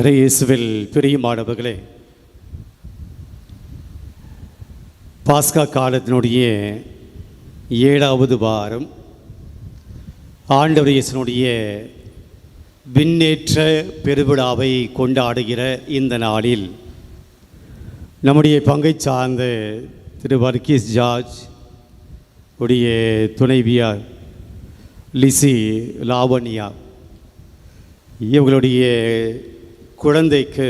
இயேசுவில் பிரியமானவர்களே, பாஸ்கா காலத்தினுடைய 7வது வாரம் ஆண்டவர் இயேசுனுடைய விண்ணேற்ற பெருவிழாவை கொண்டாடுகிற இந்த நாளில் நம்முடைய பங்கை சார்ந்த திரு வர்கீஸ் ஜார்ஜ் உடைய துணைவியார் லிசி லாவண்யா இவங்களுடைய குழந்தைக்கு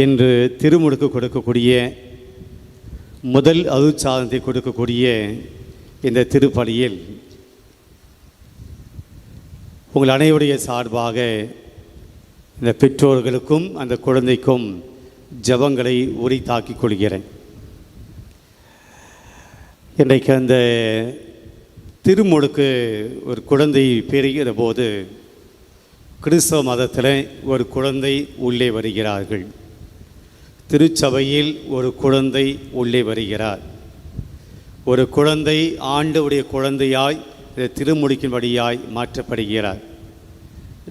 என்று திருமுழுக்கு கொடுக்கக்கூடிய முதல் அருட்சாதனத்தை கொடுக்கக்கூடிய இந்த திருப்பலியில் உங்கள் அனைவருடைய சார்பாக இந்த பெற்றோர்களுக்கும் அந்த குழந்தைக்கும் ஜெபங்களை உரித்தாக்கிக் கொள்கிறேன். இன்றைக்கு அந்த திருமுழுக்கு ஒரு குழந்தை பெறுகிற போது கிறிஸ்தவ மதத்தில் ஒரு குழந்தை உள்ளே வருகிறார்கள். திருச்சபையில் ஒரு குழந்தை உள்ளே வருகிறார். ஒரு குழந்தை ஆண்டவருடைய குழந்தையாய் திருமுழுக்கின்படியாய் மாற்றப்படுகிறார்.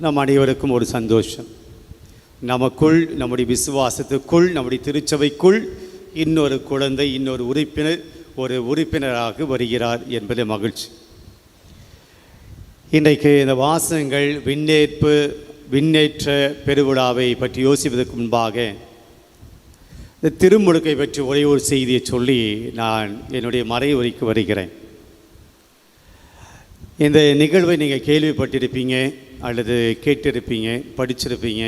நம் அனைவருக்கும் ஒரு சந்தோஷம். நமக்குள், நம்முடைய விசுவாசத்துக்குள், நம்முடைய திருச்சபைக்குள் இன்னொரு குழந்தை, இன்னொரு உறுப்பினராக வருகிறார் என்பது மகிழ்ச்சி. இன்றைக்கு இந்த வாசகங்கள் விண்ணேற்ற பெருவிழாவை பற்றி யோசிப்பதற்கு முன்பாக இந்த திருமுழுக்கை பற்றி ஒரே ஒரு செய்தியை சொல்லி நான் என்னுடைய மறைவுரைக்கு வருகிறேன். இந்த நிகழ்வை நீங்கள் கேள்விப்பட்டிருப்பீங்க அல்லது கேட்டிருப்பீங்க, படிச்சிருப்பீங்க.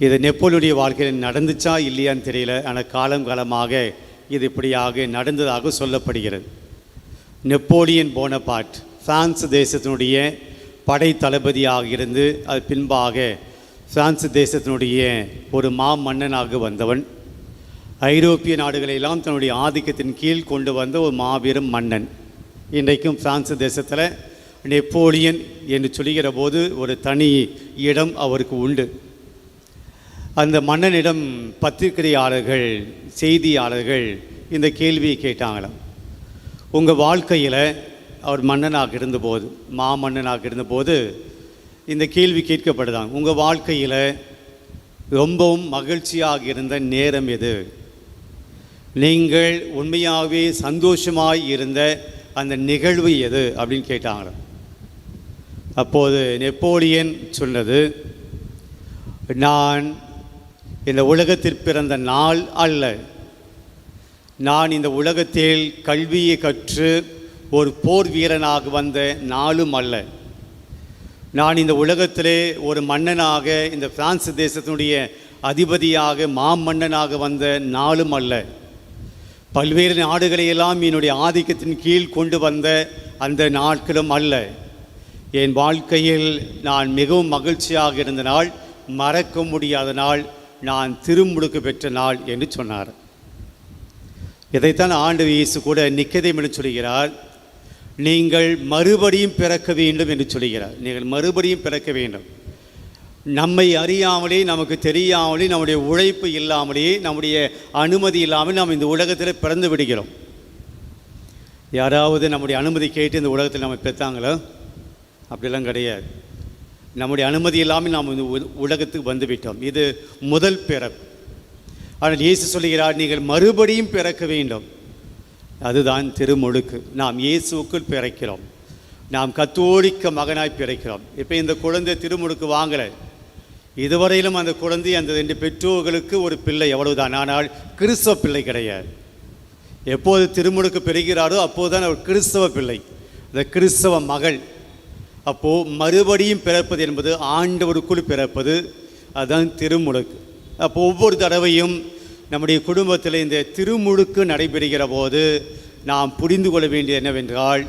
இது நெப்போலியனுடைய வாழ்க்கையில் நடந்துச்சா இல்லையான்னு தெரியல. ஆனால் காலமாக இது இப்படியாக நடந்ததாக சொல்லப்படுகிறது. நெப்போலியன் போனபார்ட் பிரான்ஸ் தேசத்தினுடைய படை தளபதியாக இருந்து அது பின்பாக பிரான்ஸ் தேசத்தினுடைய ஒரு மன்னனாக வந்தவன். ஐரோப்பிய நாடுகளெல்லாம் தன்னுடைய ஆதிக்கத்தின் கீழ் கொண்டு வந்த ஒரு மாபெரும் மன்னன். இன்றைக்கும் பிரான்ஸ் தேசத்தில் நெப்போலியன் என்று சொல்லுகிற போது ஒரு தனி இடம் அவருக்கு உண்டு. அந்த மன்னனிடம் பத்திரிகையாளர்கள், செய்தியாளர்கள் இந்த கேள்வியை கேட்டாங்களாம். உங்கள் வாழ்க்கையில் அவர் மன்னனாக இருந்தபோது, மாமன்னனாக இருந்தபோது இந்த கேள்வி கேட்கப்படுதாங்க. உங்கள் வாழ்க்கையில் ரொம்பவும் மகிழ்ச்சியாக இருந்த நேரம் எது? நீங்கள் உண்மையாகவே சந்தோஷமாய் இருந்த அந்த நிகழ்வு எது அப்படின்னு கேட்டாங்களாம். அப்போது நெப்போலியன் சொன்னது, நான் இந்த உலகத்தில் பிறந்த நாள் அல்ல, நான் இந்த உலகத்தில் கல்வியை கற்று ஒரு போர் வீரனாக வந்த நாளும் அல்ல, நான் இந்த உலகத்திலே ஒரு மன்னனாக, இந்த பிரான்ஸ் தேசத்தினுடைய அதிபதியாக மாமன்னனாக வந்த நாளும் அல்ல, பல்வேறு நாடுகளையெல்லாம் என்னுடைய ஆதிக்கத்தின் கீழ் கொண்டு வந்த அந்த நாட்களும் அல்ல. என் வாழ்க்கையில் நான் மிகவும் மகிழ்ச்சியாக இருந்த நாள், மறக்க முடியாத நாள், நான் திருமுழுக்கு பெற்ற நாள் என்று சொன்னார். இதைத்தான் ஆண்டவர் இயேசு கூட நிக்கதேமிடம் சொல்கிறார், நீங்கள் மறுபடியும் பிறக்க வேண்டும் என்று சொல்கிறார். நீங்கள் மறுபடியும் பிறக்க வேண்டும். நம்மை அறியாமலே, நமக்கு தெரியாமலே, நம்முடைய உழைப்பு இல்லாமலே, நம்முடைய அனுமதி இல்லாமல் நாம் இந்த உலகத்தில் பிறந்து விடுகிறோம். யாராவது நம்முடைய அனுமதி கேட்டு இந்த உலகத்தில் நம்ம பெற்றாங்களோ? அப்படிலாம் கிடையாது. நம்முடைய அனுமதி இல்லாமல் நாம் இந்த உலகத்துக்கு வந்துவிட்டோம். இது முதல் பிறப்பு. ஆனால் இயேசு சொல்கிறார், நீங்கள் மறுபடியும் பிறக்க வேண்டும். அதுதான் திருமுழுக்கு. நாம் இயேசுக்குள் பிறக்கிறோம். நாம் கத்தோலிக்க மகனாய் பிறக்கிறோம். இப்போ இந்த குழந்தை திருமுழுக்கு வாங்கலை. இதுவரையிலும் அந்த குழந்தை அந்த 2 பெற்றோர்களுக்கு ஒரு பிள்ளை, எவ்வளவுதான். ஆனால் கிறிஸ்தவ பிள்ளை கிடையாது. எப்போது திருமுழுக்கு பெறுகிறாரோ அப்போதுதான் அவர் கிறிஸ்தவ பிள்ளை, அந்த கிறிஸ்தவ மகள். அப்போது மறுபடியும் பிறப்பது என்பது ஆண்டவருக்குள் பிறப்பது, அதுதான் திருமுழுக்கு. அப்போ ஒவ்வொரு தடவையும் நம்முடைய குடும்பத்தில் இந்த திருமுழுக்கு நடைபெறுகிற போது நாம் புரிந்து கொள்ள வேண்டியது என்னவென்றால்,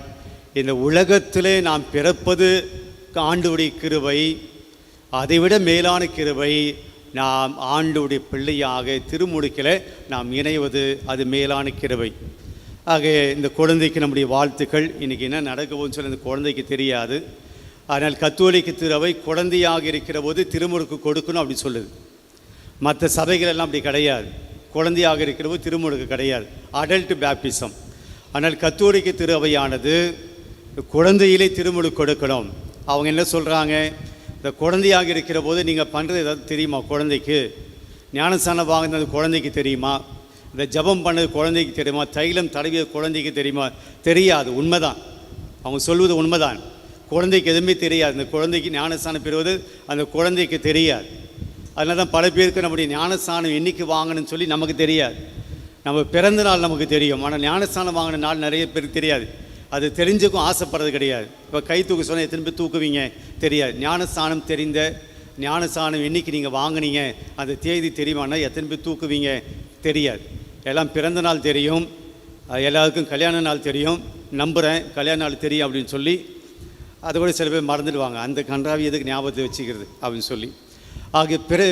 இந்த உலகத்திலே நாம் பிறப்பது ஆண்டவருடைய கிருபை, அதைவிட மேலான கிருபை நாம் ஆண்டவருடைய பிள்ளையாக திருமுழுக்கில் நாம் இணைவது, அது மேலான கிருபை. ஆக இந்த குழந்தைக்கு நம்முடைய வாழ்த்துக்கள். இன்றைக்கி என்ன நடக்கும்னு சொல்லி இந்த குழந்தைக்கு தெரியாது. ஆனால் கத்தோலிக்க திருவை குழந்தையாக இருக்கிற போது திருமுழுக்கு கொடுக்கணும் அப்படி சொல்லுது. மற்ற சபைகள் எல்லாம் அப்படி கிடையாது. குழந்தையாக இருக்கிற போது திருமுழுக்கு கிடையாது, அடல்ட் பேப்டிசம். ஆனால் கத்தோலிக்க திருவையானது குழந்தையிலே திருமுழுக்கு கொடுக்கணும். அவங்க என்ன சொல்கிறாங்க, இந்த குழந்தையாக இருக்கிற போது நீங்கள் பண்ணுறது ஏதாவது தெரியுமா? குழந்தைக்கு ஞானஸ்தானம் வாங்கினது குழந்தைக்கு தெரியுமா? இந்த ஜபம் பண்ணது குழந்தைக்கு தெரியுமா? தைலம் தடவியது குழந்தைக்கு தெரியுமா? தெரியாது. உண்மைதான், அவங்க சொல்வது உண்மைதான். குழந்தைக்கு எதுவுமே தெரியாது. இந்த குழந்தைக்கு ஞானஸ்தானம் பெறுவது அந்த குழந்தைக்கு தெரியாது. அதனால தான் பல பேருக்கு நம்முடைய ஞானஸ்தானம் என்றைக்கு வாங்கணும்னு சொல்லி நமக்கு தெரியாது. நம்ம பிறந்த நாள் நமக்கு தெரியும், ஆனால் ஞானஸ்தானம் வாங்கின நாள் நிறைய பேருக்கு தெரியாது. அது தெரிஞ்சுக்கும் ஆசைப்படுறது கிடையாது. இப்போ கை தூக்க சொன்னால் எத்தனை பேர் தூக்குவீங்க? தெரியாது. ஞானஸ்தானம் தெரிந்த, ஞானஸ்தானம் என்றைக்கு நீங்கள் வாங்கினீங்க அந்த தேதி தெரியுமானா எத்தனை பேர் தூக்குவீங்க? தெரியாது. எல்லாம் பிறந்த நாள் தெரியும், எல்லாருக்கும் கல்யாண நாள் தெரியும், நம்புகிறேன் கல்யாண நாள் தெரியும் அப்படின்னு சொல்லி அதை கூட சில பேர் மறந்துடுவாங்க. அந்த கன்றாவி எதுக்கு ஞாபகத்தை வச்சுக்கிறது அப்படின்னு சொல்லி. ஆகிய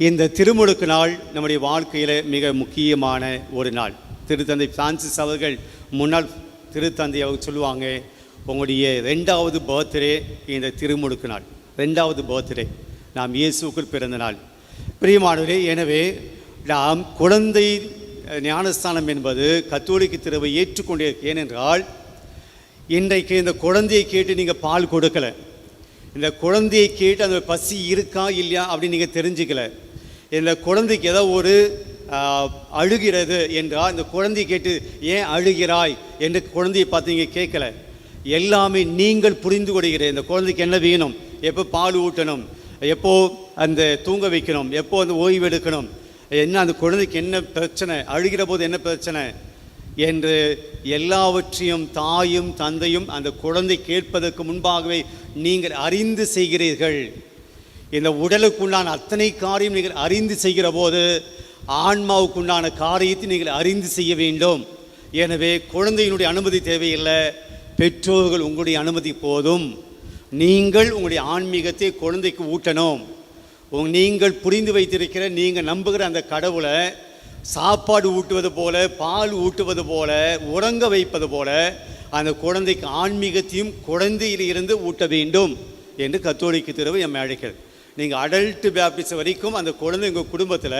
இந்த திருமுழுக்கு நாள் நம்முடைய வாழ்க்கையில் மிக முக்கியமான ஒரு நாள். திருத்தந்தை பிரான்சிஸ் அவர்கள் முன்னாள் திருத்தந்தை அவங்க சொல்லுவாங்க, உங்களுடைய 2வது பர்த்டே இந்த திருமுழுக்கு நாள், 2வது பர்த்டே, நாம் இயேசுக்குள் பிறந்த நாள். பிரியமானவரே, எனவே நாம் குழந்தை ஞானஸ்தானம் என்பது கத்தோலிக்க திருவை ஏற்றுக்கொண்டே. ஏனென்றால் இன்றைக்கு இந்த குழந்தையை கேட்டு நீங்கள் பால் கொடுக்கலை, இந்த குழந்தையை கேட்டு அந்த பசி இருக்கா இல்லையா அப்படின்னு நீங்கள் தெரிஞ்சுக்கல. இந்த குழந்தைக்கு ஏதோ ஒரு அழுகிறது என்றால் இந்த குழந்தையை கேட்டு ஏன் அழுகிறாய் என்று குழந்தையை பார்த்து நீங்கள் கேட்கல. எல்லாமே நீங்கள் புரிந்து கொள்கிற. இந்த குழந்தைக்கு என்ன வேணும், எப்போ பால் ஊட்டணும், எப்போ அந்த தூங்க வைக்கணும், எப்போ அந்த ஓய்வு எடுக்கணும், என்ன அந்த குழந்தைக்கு என்ன பிரச்சனை, அழுகிற போது என்ன பிரச்சனை என்று எல்லாவற்றையும் தாயும் தந்தையும் அந்த குழந்தை கேட்பதற்கு முன்பாகவே நீங்கள் அறிந்து செய்கிறீர்கள். இந்த உடலுக்குண்டான அத்தனை காரியம் நீங்கள் அறிந்து செய்கிற போது ஆன்மாவுக்குண்டான காரியத்தை நீங்கள் அறிந்து செய்ய வேண்டும். எனவே குழந்தையினுடைய அனுமதி தேவையில்லை, பெற்றோர்கள் உங்களுடைய அனுமதி போதும். நீங்கள் உங்களுடைய ஆன்மீகத்தை குழந்தைக்கு ஊட்டணும். நீங்கள் புரிந்து வைத்திருக்கிற, நீங்கள் நம்புகிற அந்த கடவுளை சாப்பாடு ஊட்டுவது போல, பால் ஊட்டுவது போல, உறங்க வைப்பது போல அந்த குழந்தைக்கு ஆன்மீகத்தையும் குழந்தையில் இருந்து ஊட்ட வேண்டும் என்று கத்தோலிக்க திருவை எம்மை அழைக்கிறது. நீங்கள் அடல்ட் பேப்டிஸ்ட் வரைக்கும் அந்த குழந்தை உங்கள் குடும்பத்தில்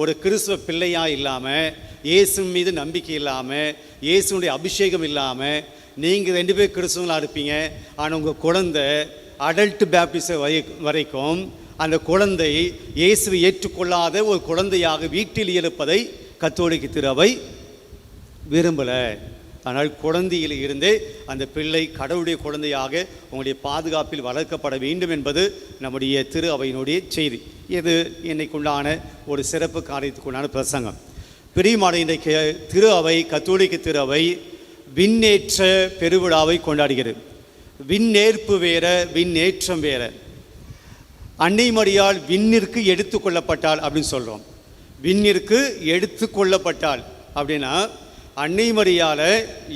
ஒரு கிறிஸ்துவ பிள்ளையாக இல்லாமல், இயேசு மீது நம்பிக்கை இல்லாமல், இயேசுனுடைய அபிஷேகம் இல்லாமல் நீங்கள் 2 பேர் கிறிஸ்துவங்களாக இருப்பீங்க. ஆனால் உங்கள் குழந்தை அடல்ட் பேப்டிஸ்ட் வரைக்கும் அந்த குழந்தை இயேசுவை ஏற்றுக்கொள்ளாத ஒரு குழந்தையாக வீட்டில் இருப்பதை கத்தோலிக்க திருவை விரும்பலை. ஆனால் குழந்தையில் இருந்தே அந்த பிள்ளை கடவுளுடைய குழந்தையாக உங்களுடைய பாதுகாப்பில் வளர்க்கப்பட வேண்டும் என்பது நம்முடைய திரு அவையினுடைய செய்தி. இது இன்னைக்குண்டான ஒரு சிறப்பு காரியத்துக்குண்டான பிரசங்கம். பிரியமான இன்றைக்கு திரு அவை, கத்தோலிக்க திரு அவை விண்ணேற்ற பெருவிழாவை கொண்டாடுகிறது. விண்ணேற்பு வேற, விண்ணேற்றம் வேற. அன்னை மரியாள் விண்ணிற்கு எடுத்து கொள்ளப்பட்டாள் அப்படின்னு சொல்கிறோம். விண்ணிற்கு எடுத்து கொள்ளப்பட்டாள் அப்படின்னா அன்னை மரியாளை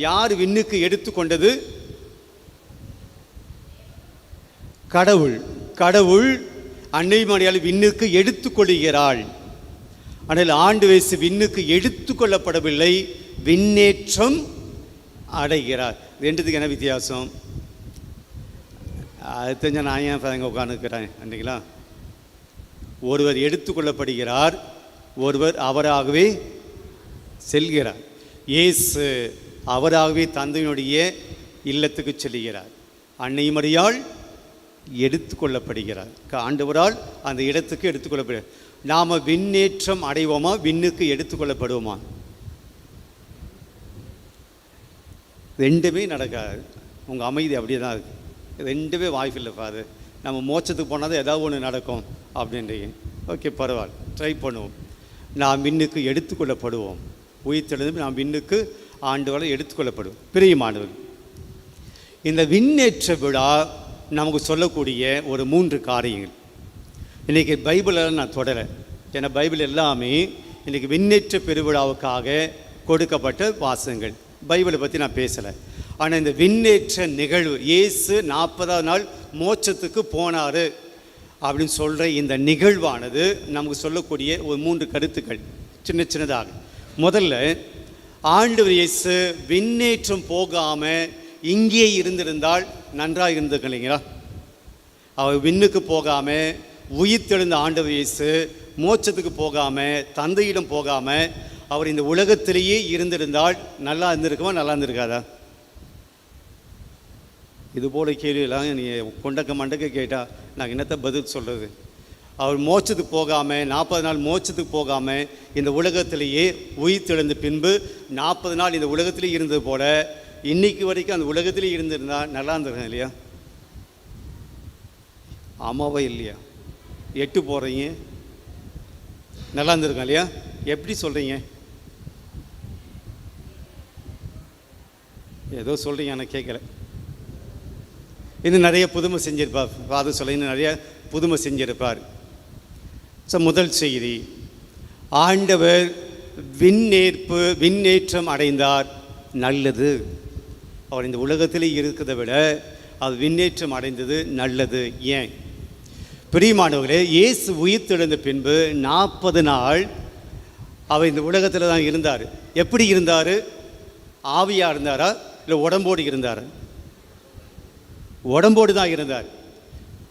யார் விண்ணுக்கு எடுத்து கொண்டது? கடவுள். கடவுள் அன்னை மரியாள் விண்ணுக்கு எடுத்து கொள்கிறாள். ஆனால் ஆண்டு வயசு விண்ணுக்கு எடுத்து கொள்ளப்படவில்லை, விண்ணேற்றம் அடைகிறார். ரெண்டுத்துக்கு என்ன வித்தியாசம்? அது தெரிஞ்ச நான் ஏன் அங்கே உட்காந்துக்கிறேன் அன்றைங்களா? ஒருவர் எடுத்துக்கொள்ளப்படுகிறார், ஒருவர் அவராகவே செல்கிறார். இயேசு அவராகவே தந்தையினுடைய இல்லத்துக்கு செல்கிறார். அன்னை மரியாள் எடுத்துக்கொள்ளப்படுகிறார், ஆண்டவரால் அந்த இடத்துக்கு எடுத்துக்கொள்ளப்படுகிறார். நாம் விண்ணேற்றம் அடைவோமா, விண்ணுக்கு எடுத்துக்கொள்ளப்படுவோமா? ரெண்டுமே நடக்காது. உங்கள் அமைதி அப்படியே தான் இருக்குது. ரெண்டுமே வாய்ப்பு இல்லை ஃபாதர். நம்ம மோட்சத்துக்கு போனால் தான் ஏதாவது ஒன்று நடக்கும் அப்படின்றீங்க. ஓகே, பரவாயில்ல, ட்ரை பண்ணுவோம். நாம் விண்ணுக்கு எடுத்துக்கொள்ளப்படுவோம். உயிர்த்தெழுந்து நாம் விண்ணுக்கு ஆண்டவரை எடுத்துக்கொள்ளப்படுவோம். பிரியமானவர்கள், இந்த விண்ணேற்ற விழா நமக்கு சொல்லக்கூடிய ஒரு 3 காரியங்கள். இன்றைக்கி பைபிளில் நான் தொடரேன், ஏன்னா பைபிள் எல்லாமே இன்றைக்கி விண்ணேற்ற பெருவிழாவுக்காக கொடுக்கப்பட்ட வாசகங்கள். பைபிளை பற்றி நான் பேசலை. ஆனால் இந்த விண்ணேற்ற நிகழ்வு, இயேசு 40ஆவது நாள் மோட்சத்துக்கு போனார் அப்படின்னு சொல்கிற இந்த நிகழ்வானது நமக்கு சொல்லக்கூடிய ஒரு 3 கருத்துக்கள் சின்ன சின்னதாக. முதல்ல, ஆண்டவர் இயேசு விண்ணேற்றம் போகாமல் இங்கே இருந்திருந்தால் நன்றாக இருந்திருக்க இல்லைங்களா? அவர் விண்ணுக்கு போகாமல், உயிர்த்தெழுந்த ஆண்டவர் இயேசு மோட்சத்துக்கு போகாமல், தந்தையிடம் போகாமல் அவர் இந்த உலகத்திலேயே இருந்திருந்தால் நல்லா இருந்திருக்குமா, நல்லா இருந்திருக்காதா? இது போல கேள்வியெல்லாம் நீ கொண்டக்க மண்டக்க கேட்டால் நாங்கள் என்னத்தை பதில் சொல்கிறது? அவர் மோட்சத்துக்கு போகாமல் 40 நாள் மோட்சத்துக்கு போகாமல் இந்த உலகத்திலேயே உயிர்த்தெழுந்த பின்பு 40 நாள் இந்த உலகத்திலே இருந்தது போல் இன்னைக்கு வரைக்கும் அந்த உலகத்திலே இருந்திருந்தால் நல்லா இருந்திருக்கேன் இல்லையா? ஆமாவா இல்லையா? 8 போகிறீங்க, நல்லா இருந்திருக்கேன் இல்லையா? எப்படி சொல்கிறீங்க? ஏதோ சொல்கிறீங்க, எனக்கு கேட்கல. இன்னும் நிறைய புதுமை செஞ்சிருப்பார் ஃபாதர் சொல்ல, இன்னும் நிறைய புதுமை செஞ்சிருப்பார். ஸோ முதல் செய்தி, ஆண்டவர் விண்ணேற்றம் அடைந்தார், நல்லது. அவர் இந்த உலகத்திலே இருக்கிறதை விட அது விண்ணேற்றம் அடைந்தது நல்லது. ஏன்? பிரியமானவர்களே, இயேசு உயிர்த்தெழுந்த பின்பு 40 நாள் அவர் இந்த உலகத்தில் தான் இருந்தார். எப்படி இருந்தார்? ஆவியாக இருந்தாரா இல்லை உடம்போடு இருந்தார்? உடம்போடு தான் இருந்தார்.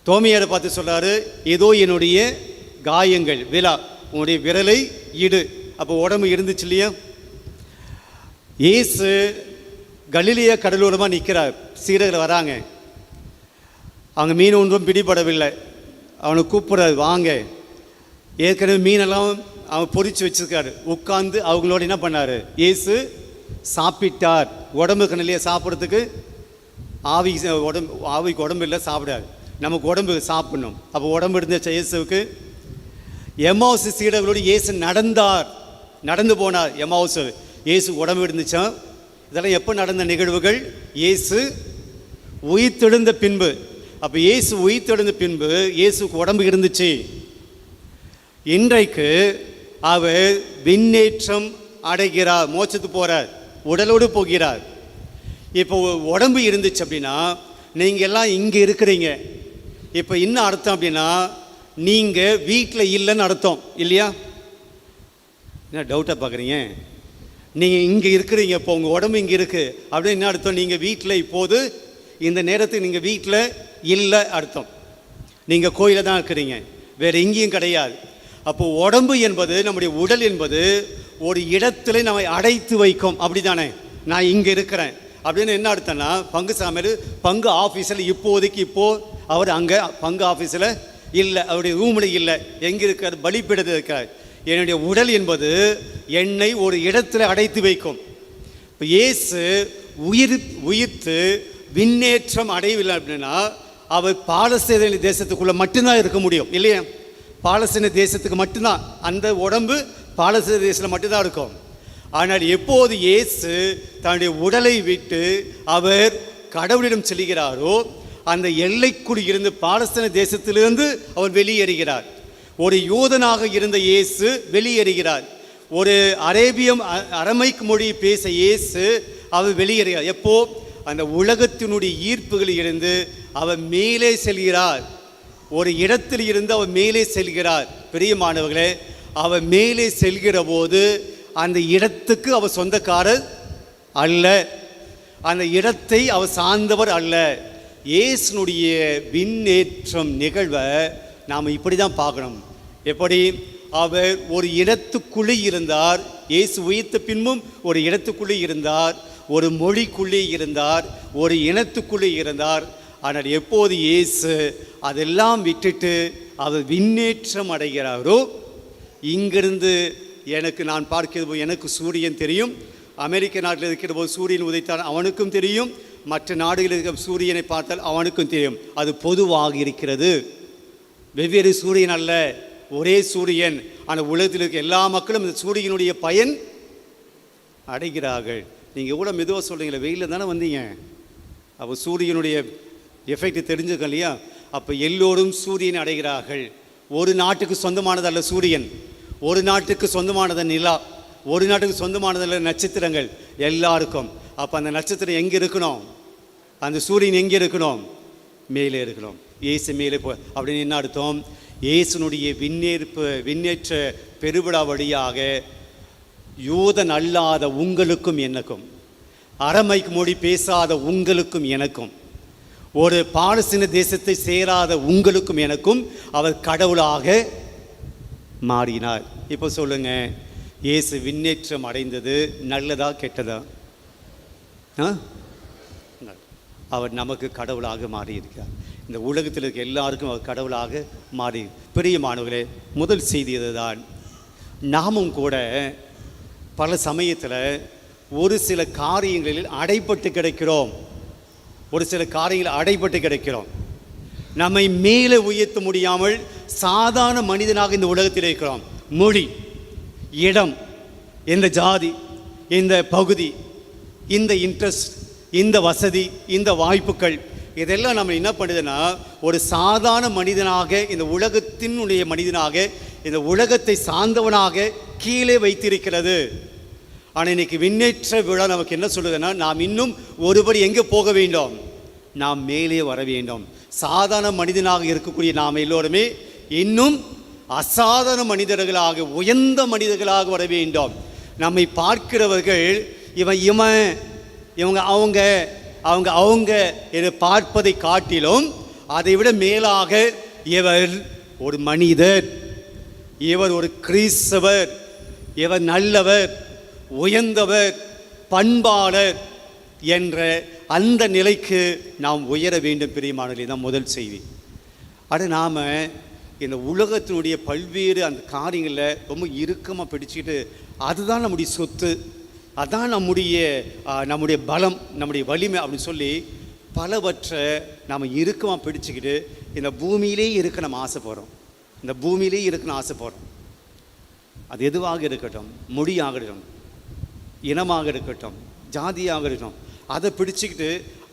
தோமையாரை பார்த்து சொல்கிறாரு, ஏதோ என்னுடைய காயங்கள் விழா, உன்னுடைய விரலை இடு. அப்போ உடம்பு இருந்துச்சு இல்லையா? இயேசு கலிலேயா கடலோரமாக நிற்கிறார். சீடர்கள் வராங்க, அவங்க மீன் ஒன்றும் பிடிபடவில்லை. அவனை கூப்பிட்றாரு, வாங்க. ஏற்கனவே மீனெல்லாம் அவன் பொறிச்சு வச்சிருக்காரு. உட்கார்ந்து அவங்களோட என்ன பண்ணார்? இயேசு சாப்பிட்டார். உடம்புக்கு நிலையை சாப்பிட்றதுக்கு ஆவிக்கு உடம்பு இல்லை, சாப்பிடாது. நமக்கு உடம்பு சாப்பிடணும். அப்போ உடம்பு இருந்துச்சு இயேசுவுக்கு. எம்மாவுஸ் சீடர்களோடு இயேசு நடந்து போனார். எம்மாவுஸ் இயேசு உடம்பு இருந்துச்சா? இதெல்லாம் எப்போ நடந்த நிகழ்வுகள்? இயேசு உயிர்த்தெழுந்த பின்பு. அப்போ இயேசு உயிர்த்தெழுந்த பின்பு இயேசுக்கு உடம்பு இருந்துச்சு. இன்றைக்கு அவர் விண்ணேற்றம் அடைகிறார், மோட்சத்துக்கு போகிறார், உடலோடு போகிறார். இப்போ உடம்பு இருந்துச்சு அப்படின்னா நீங்கள் எல்லாம் இங்கே இருக்கிறீங்க. இப்போ என்ன அர்த்தம் அப்படின்னா, நீங்கள் வீட்டில் இல்லைன்னு அர்த்தம் இல்லையா? என்ன டவுட்டாக பார்க்குறீங்க? நீங்கள் இங்கே இருக்கிறீங்க, இப்போ உங்கள் உடம்பு இங்கே இருக்குது அப்படின்னு என்ன அர்த்தம்? நீங்கள் வீட்டில் இப்போது இந்த நேரத்துக்கு நீங்கள் வீட்டில் இல்லை அர்த்தம். நீங்கள் கோயிலில் தான் இருக்கிறீங்க, வேறு எங்கேயும் கிடையாது. அப்போது உடம்பு என்பது, நம்முடைய உடல் என்பது ஒரு இடத்துல நம்மை அடைத்து வைக்கும். அப்படி தானே? நான் இங்கே இருக்கிறேன் அப்படின்னு என்ன அர்த்தம்னா, பங்கு சாமியார் பங்கு ஆஃபீஸில் இப்போதைக்கு அவர் அங்கே பங்கு ஆஃபீஸில் இல்லை, அவருடைய ரூமில் இல்லை. எங்கே இருக்கார்? பலிப்பீடத்தில் இருக்கார். என்னுடைய உடல் என்பது என்னை ஒரு இடத்துல அடைத்து வைக்கும். இப்போ இயேசு உயிர்த்து விண்ணேற்றம் அடையவில்லை அப்படின்னா அவர் பாலஸ்தீன தேசத்துக்குள்ளே மட்டும்தான் இருக்க முடியும் இல்லையா? பாலஸ்தீன தேசத்துக்கு மட்டும்தான் அந்த உடம்பு பாலஸ்தீன தேசத்தில் மட்டும்தான் இருக்கும். ஆனால் எப்போது இயேசு தன்னுடைய உடலை விட்டு அவர் கடவுளிடம் செல்கிறாரோ அந்த எல்லைக்குள் இருந்து பாலஸ்தீன தேசத்திலிருந்து அவர் வெளியேறுகிறார். ஒரு யூதனாக இருந்த இயேசு வெளியேறுகிறார். ஒரு அரமைக் மொழி பேச இயேசு அவர் வெளியேறுகிறார். எப்போ? அந்த உலகத்தினுடைய ஈர்ப்புகளில் இருந்து அவர் மேலே செல்கிறார். ஒரு இடத்தில் இருந்து அவர் மேலே செல்கிறார். பிரியமானவர்களே, அவர் மேலே செல்கிற போது அந்த இடத்துக்கு அவர் சொந்தக்காரர் அல்ல, அந்த இடத்தை அவர் சார்ந்தவர் அல்ல. இயேசுனுடைய விண்ணேற்றம் நிகழ்வை நாம் இப்படி தான் பார்க்கணும். எப்படி? அவர் ஒரு இடத்துக்குள்ளே இருந்தார். இயேசு உயிர்த்த பின்பும் ஒரு இடத்துக்குள்ளே இருந்தார், ஒரு மொழிக்குள்ளே இருந்தார், ஒரு இனத்துக்குள்ளே இருந்தார். ஆனால் எப்போது இயேசு அதெல்லாம் விட்டுட்டு அவர் விண்ணேற்றம் அடைகிறாரோ, இங்கிருந்து நான் பார்க்கிறது எனக்கு சூரியன் தெரியும். அமெரிக்க நாட்டில் இருக்கிற போது சூரியன் உதைத்தால் அவனுக்கும் தெரியும், மற்ற நாடுகளில் இருக்கிற சூரியனை பார்த்தால் அவனுக்கும் தெரியும். அது பொதுவாக இருக்கிறது. வெவ்வேறு சூரியன் அல்ல, ஒரே சூரியன். ஆனால் உலகத்தில் இருக்க எல்லா மக்களும் இந்த சூரியனுடைய பயன் அடைகிறார்கள். நீங்கள் எவ்வளோ மெதுவாக சொல்கிறீங்களே, வெயிலில் தானே வந்தீங்க. அப்போ சூரியனுடைய எஃபெக்ட் தெரிஞ்சுக்க இல்லையா? அப்போ எல்லோரும் சூரியனை அடைகிறார்கள். ஒரு நாட்டுக்கு சொந்தமானதல்ல சூரியன், ஒரு நாட்டுக்கு சொந்தமானது நிலா, ஒரு நாட்டுக்கு சொந்தமானதல்ல நட்சத்திரங்கள், எல்லாருக்கும். அப்போ அந்த நட்சத்திரம் எங்கே இருக்கணும்? அந்த சூரியன் எங்கே இருக்கணும்? மேலே இருக்கணும். இயேசு மேலே அப்படின்னு என்ன அர்த்தம்? இயேசுனுடைய விண்ணேற்ற பெருவிழா வழியாக யூதன் அல்லாத உங்களுக்கும் எனக்கும், அரமைக்கு மொழி பேசாத உங்களுக்கும் எனக்கும், ஒரு பாலஸ்தீன தேசத்தை சேராத உங்களுக்கும் எனக்கும் அவர் கடவுளாக மாறினார். இப்போ சொல்லுங்க, இயேசு விண்ணேற்றம் அடைந்தது நல்லதா கெட்டதா? அவர் நமக்கு கடவுளாக மாறி இருக்கிறார். இந்த உலகத்தில் இருக்க எல்லாருக்கும் அவர் கடவுளாக மாறி. பிரியமானவர்களே, முதல் செய்தி இதுதான். நாமும் கூட பல சமயத்தில் ஒரு சில காரியங்களில் அடைப்பட்டு கிடக்கிறோம். நம்மை மேலே உயர்த்த முடியாமல் சாதாரண மனிதனாக இந்த உலகத்தில் இருக்கிறோம். மொழி, இடம், இந்த ஜாதி, இந்த பகுதி, இந்த இன்ட்ரெஸ்ட், இந்த வசதி, இந்த வாய்ப்புகள், இதெல்லாம் நம்ம என்ன பண்ணுதுன்னா ஒரு சாதாரண மனிதனாக, இந்த உலகத்தினுடைய மனிதனாக, இந்த உலகத்தை சார்ந்தவனாக கீழே வைத்திருக்கிறது. ஆனால் இன்னைக்கு விண்ணேற்ற விழா நமக்கு என்ன சொல்லுதுன்னா, நாம் இன்னும் ஒருபடி எங்கே போக வேண்டும்? நாம் மேலே வர வேண்டும். சாதாரண மனிதனாக இருக்கக்கூடிய நாம் எல்லோருமே இன்னும் அசாதாரண மனிதர்களாக, உயர்ந்த மனிதர்களாக வர வேண்டும். நம்மை பார்க்கிறவர்கள் இவங்க அவங்க என்று பார்ப்பதை காட்டிலும் அதை விட மேலாக இவர் ஒரு மனிதர், இவர் ஒரு கிறிஸ்தவர், இவர் நல்லவர், உயர்ந்தவர், பண்பாளர் என்ற அந்த நிலைக்கு நாம் உயர வேண்டும். பிரியமானவர்களே, தான் முதல் செய்தி. நாம் இந்த உலகத்தினுடைய பல்வேறு அந்த காரியங்களில் ரொம்ப இறுக்கமாக பிடிச்சிக்கிட்டு அதுதான் நம்முடைய சொத்து, அதான் நம்முடைய பலம், நம்முடைய வலிமை அப்படின்னு சொல்லி பலவற்றை நாம் இறுக்கமாக பிடிச்சிக்கிட்டு இந்த பூமியிலே இருக்க நம்ம ஆசைப்படுறோம். அது எதுவாக இருக்கட்டும், மொழியாக இருக்கட்டும், இனமாக இருக்கட்டும், ஜாதியாக இருக்கட்டும், அதை பிடிச்சிக்கிட்டு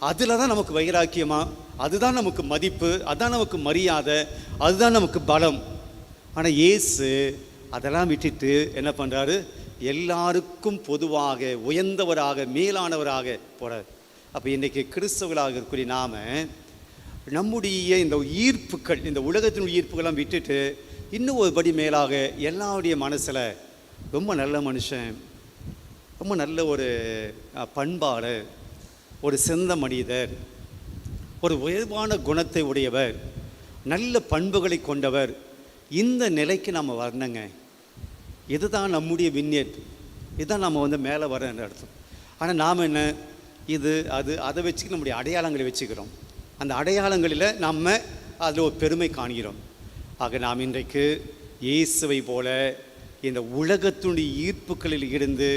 அதில் தான் நமக்கு வைராக்கியமாக, அதுதான் நமக்கு மதிப்பு, அதுதான் நமக்கு மரியாதை, அதுதான் நமக்கு பலம். ஆனால் இயேசு அதெல்லாம் விட்டுட்டு என்ன பண்ணுறாரு? எல்லாருக்கும் பொதுவாக உயர்ந்தவராக, மேலானவராக போகிறார். அப்போ இன்றைக்கி கிறிஸ்தவர்களாக இருக்கக்கூடிய நாம் நம்முடைய இந்த ஈர்ப்புகள், இந்த உலகத்தின் ஈர்ப்புகள்லாம் விட்டுட்டு இன்னும் ஒரு படி மேலாக எல்லாருடைய மனசில் ரொம்ப நல்ல மனுஷன், ரொம்ப நல்ல ஒரு பண்பாளர், ஒரு சிறந்த மனிதர், ஒரு உயர்வான குணத்தை உடையவர், நல்ல பண்புகளை கொண்டவர், இந்த நிலைக்கு நம்ம வரணுங்க. இதுதான் நம்முடைய விண்ணேற்றம், இதுதான் நம்ம மேலே வர அர்த்தம். ஆனால் நாம் என்ன, அதை வச்சுக்க நம்முடைய அடையாளங்களை வச்சுக்கிறோம். அந்த அடையாளங்களில் நம்ம அதில் ஒரு பெருமை காண்கிறோம். ஆக நாம் இன்றைக்கு இயேசுவை போல இந்த உலகத்துடைய ஈர்ப்புகளில் இருந்து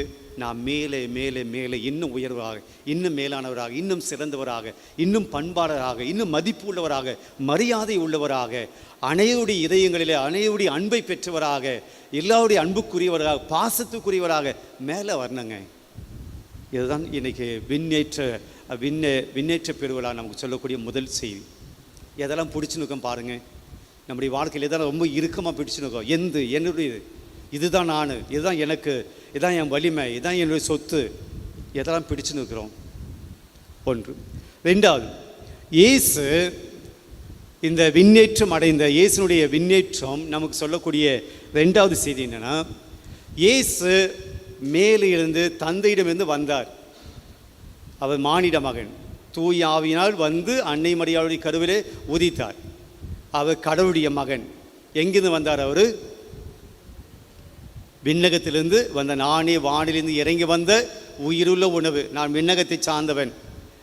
நாம் மேலே மேலே மேலே இன்னும் உயர்வாக, இன்னும் மேலானவராக, இன்னும் சிறந்தவராக, இன்னும் பண்பாளராக, இன்னும் மதிப்பு உள்ளவராக, மரியாதை உள்ளவராக, அனைவருடைய இதயங்களிலே அனைவருடைய அன்பை பெற்றவராக, எல்லாருடைய அன்புக்குரியவராக, பாசத்துக்குரியவராக மேலே வரணுங்க. இதுதான் இன்றைக்கி விண்ணேற்ற பெருவிழா நமக்கு சொல்லக்கூடிய முதல் செய்தி. எதெல்லாம் பிடிச்சி நிற்கும் பாருங்கள். நம்முடைய வாழ்க்கையில் எதெல்லாம் ரொம்ப இறுக்கமாக பிடிச்சி நிற்கும். என்னுடையது, இதுதான் நான், இதுதான் எனக்கு, இதுதான் என் வலிமை, இதுதான் என்னுடைய சொத்து, எதெல்லாம் பிடிச்சு நிற்கிறோம். ஒன்று. ரெண்டாவது, இயேசு இந்த விண்ணேற்றம் அடைந்த இயேசுனுடைய விண்ணேற்றம் நமக்கு சொல்லக்கூடிய ரெண்டாவது செய்தி என்னென்னா, இயேசு மேலே இருந்து தந்தையிடமிருந்து வந்தார். அவர் மானிட மகன், தூய ஆவியினால் வந்து அன்னை மரியாளுடைய கருவிலே உதித்தார். அவர் கடவுளுடைய மகன். எங்கிருந்து வந்தார்? அவர் விண்ணகத்திலிருந்து வந்த, நானே வானிலிருந்து இறங்கி வந்த உயிருள்ள உணவு, நான் விண்ணகத்தை சார்ந்தவன்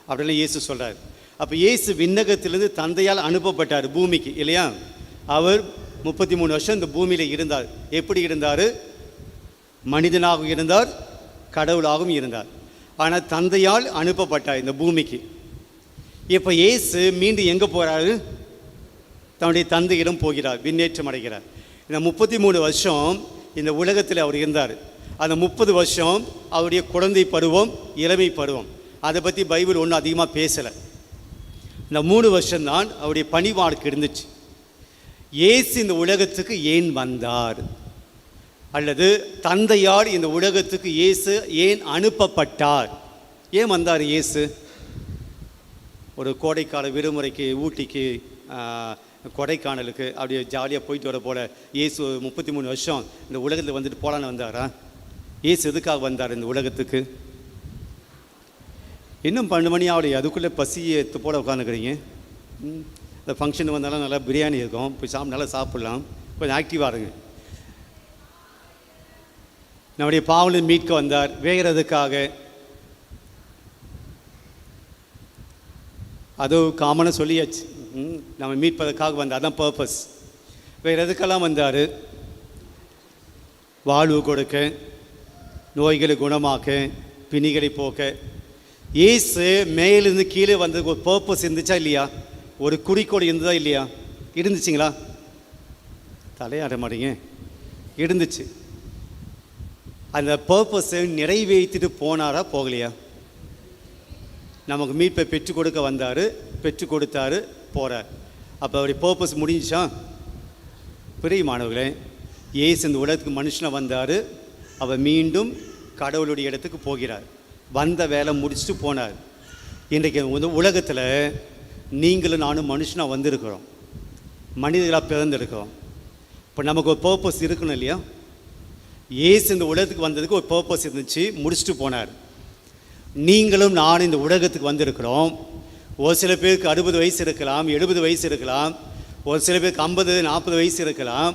அப்படின்னு இயேசு சொல்கிறார். அப்போ இயேசு விண்ணகத்திலிருந்து தந்தையால் அனுப்பப்பட்டார் பூமிக்கு, இல்லையா? அவர் 33 வருஷம் இந்த பூமியில் இருந்தார். எப்படி இருந்தார்? மனிதனாகவும் இருந்தார், கடவுளாகவும் இருந்தார். ஆனால் தந்தையால் அனுப்பப்பட்டார் இந்த பூமிக்கு. இப்போ இயேசு மீண்டும் எங்கே போகிறாரு? தன்னுடைய தந்தையிடம் போகிறார், விண்ணேற்றம் அடைகிறார். இந்த 33 வருஷம் இந்த உலகத்தில் அவர் இருந்தார். அந்த 30 வருஷம் அவருடைய குழந்தை பருவம், இளமை பருவம். அதை பற்றி பைபிள் ஒன்றும் அதிகமாக பேசலை. இந்த 3 வருஷம்தான் அவருடைய பணி வாழ்க்கை இருந்துச்சு. இயேசு இந்த உலகத்துக்கு ஏன் வந்தார், அல்லது தந்தையால் இந்த உலகத்துக்கு இயேசு ஏன் அனுப்பப்பட்டார்? ஏன் வந்தார் இயேசு? ஒரு கோடைக்கால விடுமுறைக்கு ஊட்டிக்கு, கொடைக்கானலுக்கு அப்படியே ஜாலியாக போயிட்டு வர போல் இயேசு 33 வருஷம் இந்த உலகத்தில் வந்துட்டு போகலான்னு வந்தாரா? இயேசு எதுக்காக வந்தார் இந்த உலகத்துக்கு? இன்னும் 12 மணி ஆகலையே, அதுக்குள்ளே பசி எடுத்து போல உட்காந்துக்கிறீங்க. இந்த ஃபங்க்ஷன் வந்தாலும் நல்லா பிரியாணி இருக்கும், போய் நல்லா சாப்பிட்லாம், கொஞ்சம் ஆக்டிவாக இருங்க. நம்முடைய பாவலை மீட்க வந்தார். வேறு எதுக்காக? அது காமனாக சொல்லியாச்சு. நம்ம மீட்பதற்காக வந்தார், அதான் பர்பஸ். வேறு எதுக்கெல்லாம் வந்தார்? வாழ்வு கொடுக்க, நோய்களை குணமாக்க, பிணிகளை போக்க. இயேசு மேலிருந்து கீழே வந்ததுக்கு ஒரு பர்பஸ் இருந்துச்சா இல்லையா? ஒரு குறிக்கோள் இருந்ததா இல்லையா? இருந்துச்சுங்களா? தலையாட மாட்டீங்க. இருந்துச்சு. அந்த பர்பஸை நிறைவேற்றிட்டு போனாரா போகலையா? நமக்கு மீட்பை பெற்றுக் கொடுக்க வந்தார், பெற்றுக் கொடுத்தாரு, போகிறார். அப்போ அவருடைய பர்பஸ் முடிஞ்சிச்சா? பிரியமானவர்களே, இயேசு இந்த உலகத்துக்கு மனுஷனாக வந்தார். அவர் மீண்டும் கடவுளுடைய இடத்துக்கு போகிறார். வந்த வேலை முடிச்சுட்டு போனார். இன்றைக்கு உலகத்தில் நீங்களும் நானும் மனுஷனாக வந்திருக்கிறோம், மனிதர்களாக பிறந்திருக்கிறோம். இப்போ நமக்கு ஒரு பர்பஸ் இருக்கணும் இல்லையா? இயேசு இந்த உலகத்துக்கு வந்ததுக்கு ஒரு பர்பஸ் இருந்துச்சு, முடிச்சுட்டு போனார். நீங்களும் நானும் இந்த உலகத்துக்கு வந்திருக்கிறோம். ஒரு சில பேருக்கு 60 வயசு இருக்கலாம், 70 வயசு இருக்கலாம், ஒரு சில பேருக்கு 50 40 வயசு இருக்கலாம்.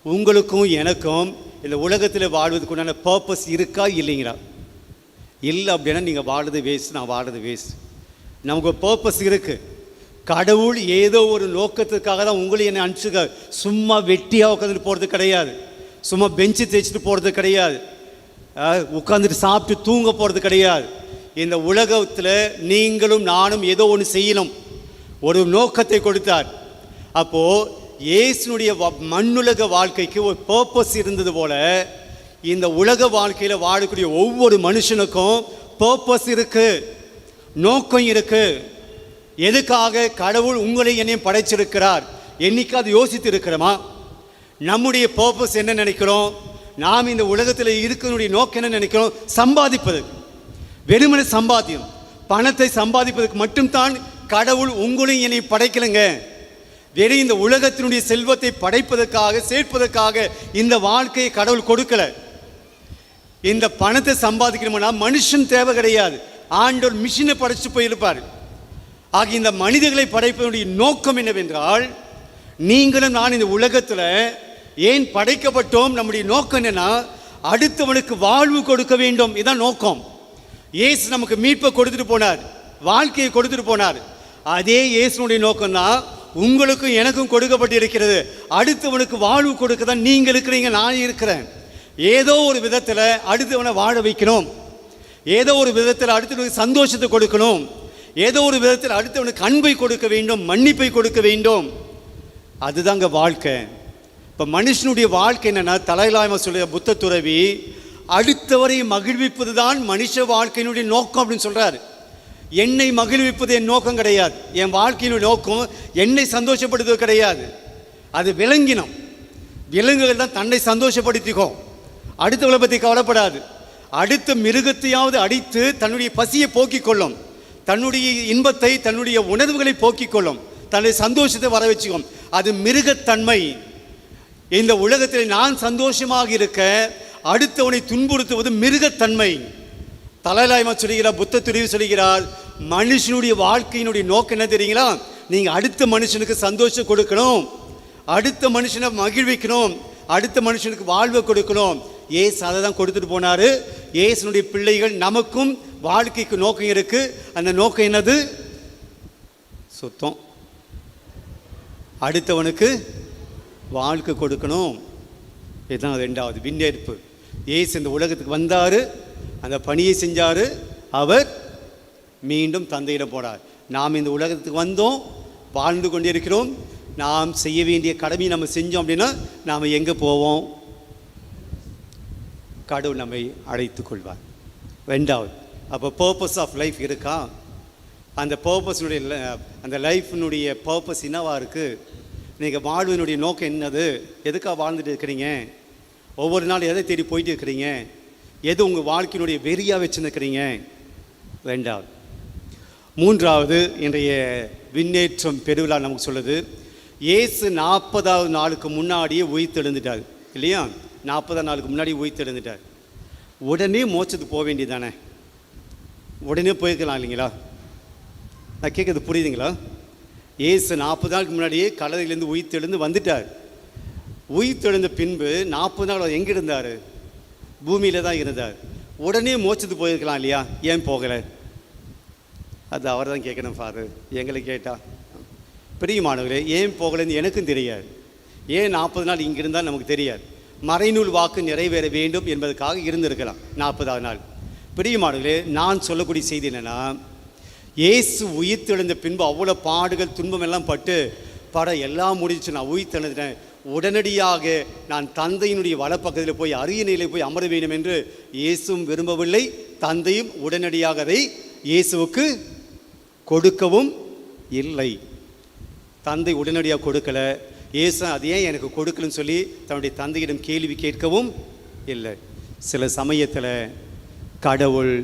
உங்களுக்கும் எனக்கும் இந்த உலகத்தில் வாழ்வதுக்கு உண்டான பர்பஸ் இருக்கா இல்லைங்களா? இல்லை அப்படின்னா நீங்கள் வாழுறது வேஸ்ட், நான் வாழுறது வேஸ்ட். நமக்கு ஒரு பர்பஸ் இருக்குது. கடவுள் ஏதோ ஒரு நோக்கத்துக்காக தான் உங்களை என்னை அனுப்பிச்சுக்க. சும்மா வெட்டியாக உட்காந்துட்டு போகிறது கிடையாது, சும்மா பெஞ்சு தேய்ச்சிட்டு போகிறது கிடையாது, உட்காந்துட்டு சாப்பிட்டு தூங்க போகிறது கிடையாது. இந்த உலகத்தில் நீங்களும் நானும் ஏதோ ஒன்று செய்யணும், ஒரு நோக்கத்தை கொடுத்தார். அப்போது இயேசுனுடைய மண்ணுலக வாழ்க்கைக்கு ஒரு பர்பஸ் இருந்தது போல இந்த உலக வாழ்க்கையில் வாழக்கூடிய ஒவ்வொரு மனுஷனுக்கும் பர்பஸ் இருக்குது, நோக்கம் இருக்குது. எதுக்காக கடவுள் உங்களை என்னையும் படைச்சிருக்கிறார்? என்னைக்காவது யோசித்து இருக்கிறோமா? நம்முடைய பர்பஸ் என்ன நினைக்கிறோம்? நாம் இந்த உலகத்தில் இருக்கனுடைய நோக்கம் என்ன நினைக்கிறோம்? சம்பாதிப்பது, வெறுமனை சம்பாத்தியம், பணத்தை சம்பாதிப்பதற்கு மட்டும்தான் கடவுள் உங்களையும் என்னை படைக்கலைங்க. வெறும் இந்த உலகத்தினுடைய செல்வத்தை படைப்பதற்காக சேர்ப்பதற்காக இந்த வாழ்க்கையை கடவுள் கொடுக்கல. இந்த பணத்தை சம்பாதிக்கணும்னா மனுஷன் தேவை கிடையாது, ஆண்டவர் மிஷினை படைச்சு போயிருப்பார். ஆக இந்த மனிதர்களை படைப்பதனுடைய நோக்கம் என்னவென்றால், நீங்களும் நான் இந்த உலகத்தில் ஏன் படைக்கப்பட்டோம்? நம்முடைய நோக்கம் என்னன்னா, அடுத்தவனுக்கு வாழ்வு கொடுக்க வேண்டும். இதுதான் நோக்கம். இயேசு நமக்கு மீட்பை கொடுத்துட்டு போனார், வாழ்க்கையை கொடுத்துட்டு போனார். அதே இயேசுனுடைய நோக்கம் தான் உங்களுக்கும் எனக்கும் கொடுக்கப்பட்டிருக்கிறது. அடுத்தவனுக்கு வாழ்வு கொடுக்க தான் நீங்கள் இருக்கிறீங்க, நான் இருக்கிறேன். ஏதோ ஒரு விதத்தில் அடுத்தவனை வாழ வைக்கணும், ஏதோ ஒரு விதத்தில் அடுத்தவனுக்கு சந்தோஷத்தை கொடுக்கணும், ஏதோ ஒரு விதத்தில் அடுத்தவனுக்கு அன்பை கொடுக்க வேண்டும், மன்னிப்பை கொடுக்க வேண்டும். அதுதாங்க வாழ்க்கை. இப்போ மனுஷனுடைய வாழ்க்கை என்னென்னா, தலைலாயமாக சொல்ல புத்த துறவி, அடுத்தவரை மகிழ்விப்பது தான் மனுஷ வாழ்க்கையினுடைய நோக்கம் அப்படின்னு சொல்கிறார். என்னை மகிழ்விப்பது என் நோக்கம் கிடையாது, என் வாழ்க்கையினுடைய நோக்கம் என்னை சந்தோஷப்படுத்துவது கிடையாது. அது விலங்கினம். விலங்குகள் தான் தன்னை சந்தோஷப்படுத்திக்கும், அடுத்தவளை பற்றி கவலைப்படாது. அடுத்த மிருகத்தையாவது அடித்து தன்னுடைய பசியை போக்கிக் கொள்ளும், தன்னுடைய இன்பத்தை தன்னுடைய உணர்வுகளை போக்கிக் கொள்ளும், தன்னுடைய சந்தோஷத்தை வர வச்சுக்கும். அது மிருகத்தன்மை. இந்த உலகத்தில் நான் சந்தோஷமாக இருக்க அடுத்தவனை துன்புறுத்துவது மிருகத்தன்மை. தலைலாயமா சொல்கிறார், புத்த துறவி சொல்கிறார், மனுஷனுடைய வாழ்க்கையினுடைய நோக்கம் என்ன தெரியுங்களா? நீங்கள் அடுத்த மனுஷனுக்கு சந்தோஷம் கொடுக்கணும், அடுத்த மனுஷனை மகிழ்விக்கணும், அடுத்த மனுஷனுக்கு வாழ்வை கொடுக்கணும். ஏசு அதை தான் கொடுத்துட்டு போனார். ஏசுனுடைய பிள்ளைகள் நமக்கும் வாழ்க்கைக்கு நோக்கம் இருக்குது. அந்த நோக்கம் என்னது? சுத்தம், அடுத்தவனுக்கு வாழ்க்கை கொடுக்கணும். இதுதான் ரெண்டாவது விண்ணேற்பு. ஏசு இந்த உலகத்துக்கு வந்தார், அந்த பணியை செஞ்சார், அவர் மீண்டும் தந்தையிடம் போனார். நாம் இந்த உலகத்துக்கு வந்தோம், வாழ்ந்து கொண்டிருக்கிறோம். நாம் செய்ய வேண்டிய கடமையை நம்ம செஞ்சோம் அப்படின்னா நாம் எங்கே போவோம்? கடவுள் நம்மை அழைத்து கொள்வார். ரெண்டாவது, அப்போ பர்பஸ் ஆஃப் லைஃப் இருக்கா? அந்த பர்பஸினுடைய அந்த லைஃபினுடைய பர்பஸ் என்னவாக இருக்குது? நீங்கள் வாழ்வினுடைய நோக்கம் என்னது? எதுக்காக வாழ்ந்துட்டு இருக்கிறீங்க? ஒவ்வொரு நாள் எதை தேடி போயிட்டு இருக்கிறீங்க? எது உங்கள் வாழ்க்கையினுடைய வெறியாக வச்சுருக்கிறீங்க? ரெண்டாவது. மூன்றாவது, இன்றைய விண்ணேற்றம் பெருவிழா நமக்கு சொல்லுது, இயேசு 40வது நாளுக்கு முன்னாடியே உயிர்த்தெழுந்துட்டார் இல்லையா? 40ஆம் நாளுக்கு முன்னாடி உயிர்த்தெழுந்துட்டார். உடனே மோட்சத்துக்கு போக வேண்டியது தானே? உடனே போயிருக்கலாம் இல்லைங்களா? நான் கேட்குறது புரியுதுங்களா? இயேசு 40 நாளுக்கு முன்னாடியே கல்லறையிலேருந்து உயிர்த்தெழுந்து வந்துட்டார். உயிர்த்தெழுந்த பின்பு 40 நாள் எங்கே இருந்தார்? பூமியில் தான் இருந்தார். உடனே மோட்சத்துக்கு போயிருக்கலாம் இல்லையா? ஏன் போகலை? அது அவர் தான் கேட்கணும் ஃபாதர், எங்களை கேட்டா. பிரியமானவர்களே, ஏன் போகலன்னு எனக்கும் தெரியாது. ஏன் 40 நாள் இங்கே இருந்தால் நமக்கு தெரியாது. மறைநூல் வாக்கு நிறைவேற வேண்டும் என்பதற்காக இருந்திருக்கலாம் 40ஆவது நாள். பிரியமானவர்களே, நான் சொல்லக்கூடிய செய்தி என்னென்னா, இயேசு உயிர்த்தெழுந்த பின்பு அவ்வளோ பாடுகள் துன்பம் எல்லாம் பட்டு எல்லாம் முடிஞ்சு நான் உயிர்த்தெழுந்தேன், உடனடியாக நான் தந்தையினுடைய வலப்பக்கத்தில் போய் அரியணையிலே போய் அமர வேண்டும் என்று இயேசுவும் விரும்பவில்லை. தந்தையும் உடனடியாக அதை இயேசுவுக்கு கொடுக்கவும் இல்லை. தந்தை உடனடியாக கொடுக்கலை. இயேசு அது ஏன் எனக்கு கொடுக்கலன்னு சொல்லி தன்னுடைய தந்தையிடம் கேள்வி கேட்கவும் இல்லை. சில சமயத்தில் கடவுள்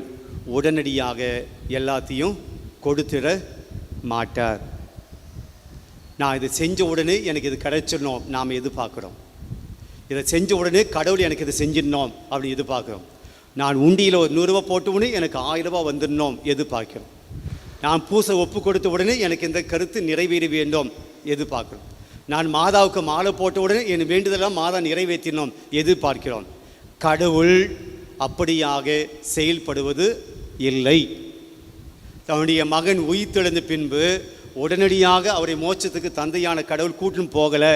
உடனடியாக எல்லாத்தையும் கொடுத்துட மாட்டார். நான் இதை செஞ்ச உடனே எனக்கு இது கிடைச்சிடணும் நாம் எதிர்பார்க்குறோம். இதை செஞ்ச உடனே கடவுள் எனக்கு இதை செஞ்சிடணும் அப்படின்னு எதிர்பார்க்குறோம். நான் உண்டியில் ஒரு 100 ரூபா போட்ட உடனே எனக்கு 1000 ரூபா வந்துடணும் எதிர்பார்க்கிறோம். நான் பூசை ஒப்பு கொடுத்த உடனே எனக்கு இந்த கருத்து நிறைவேற வேண்டும் எதிர்பார்க்கிறோம். நான் மாதாவுக்கு மாலை போட்ட உடனே என் வேண்டுதலாம் மாதா நிறைவேற்றினோம் எதிர்பார்க்கிறோம். கடவுள் அப்படியாக செயல்படுவது இல்லை. தன்னுடைய மகன் உயிர்த்தெழுந்த பின்பு உடனடியாக அவரை மோட்சத்துக்கு தந்தையான கடவுள் கூட்டும் போகலை.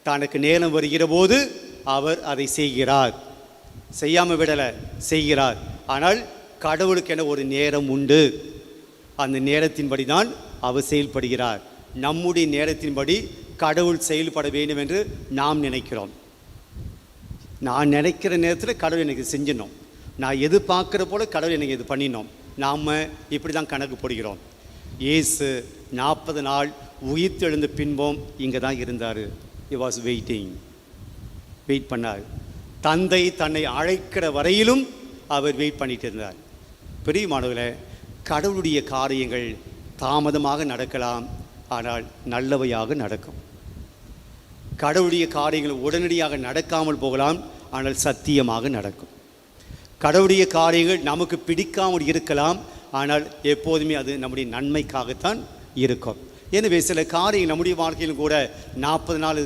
தனக்கு நேரம் வருகிற போது அவர் அதை செய்கிறார். செய்யாமல் விடலை, செய்கிறார். ஆனால் கடவுளுக்கென ஒரு நேரம் உண்டு. அந்த நேரத்தின்படி தான் அவர் செயல்படுகிறார். நம்முடைய நேரத்தின்படி கடவுள் செயல்பட வேண்டும் என்று நாம் நினைக்கிறோம். நான் நினைக்கிற நேரத்தில் கடவுள் எனக்கு செஞ்சிடணும், நான் எதிர்பார்க்குற போல் கடவுள் எனக்கு இது பண்ணினோம். நாம் இப்படி தான் கணக்கு போடுகிறோம். இயேசு 40 நாள் உயிர்த்தெழுந்த பின்பும் இங்கே தான் இருந்தார். ஹி வாஸ் வெயிட் பண்ணார். தந்தை தன்னை அழைக்கிற வரையிலும் அவர் வெயிட் பண்ணிட்டு இருந்தார். பிரியமானவர்களே, கடவுளுடைய காரியங்கள் தாமதமாக நடக்கலாம், ஆனால் நல்லவையாக நடக்கும். கடவுளுடைய காரியங்கள் உடனடியாக நடக்காமல் போகலாம், ஆனால் சத்தியமாக நடக்கும். கடவுளுடைய காரியங்கள் நமக்கு பிடிக்காமல் இருக்கலாம், ஆனால் எப்போதுமே அது நம்முடைய நன்மைக்காகத்தான் இருக்கும். எனவே சில காரியங்கள் நம்முடைய வாழ்க்கையிலும் கூட 40 நாள்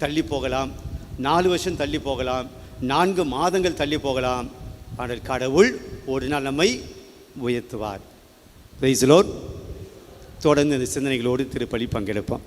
தள்ளி போகலாம், 4 வருஷம் தள்ளி போகலாம், 4 மாதங்கள் தள்ளி போகலாம், ஆனால் கடவுள் ஒரு நாள் நம்மை உயர்த்துவார். Praise the Lord. தொடர்ந்து இந்த சிந்தனைகளோடு திருப்பலி பங்கெடுப்போம்.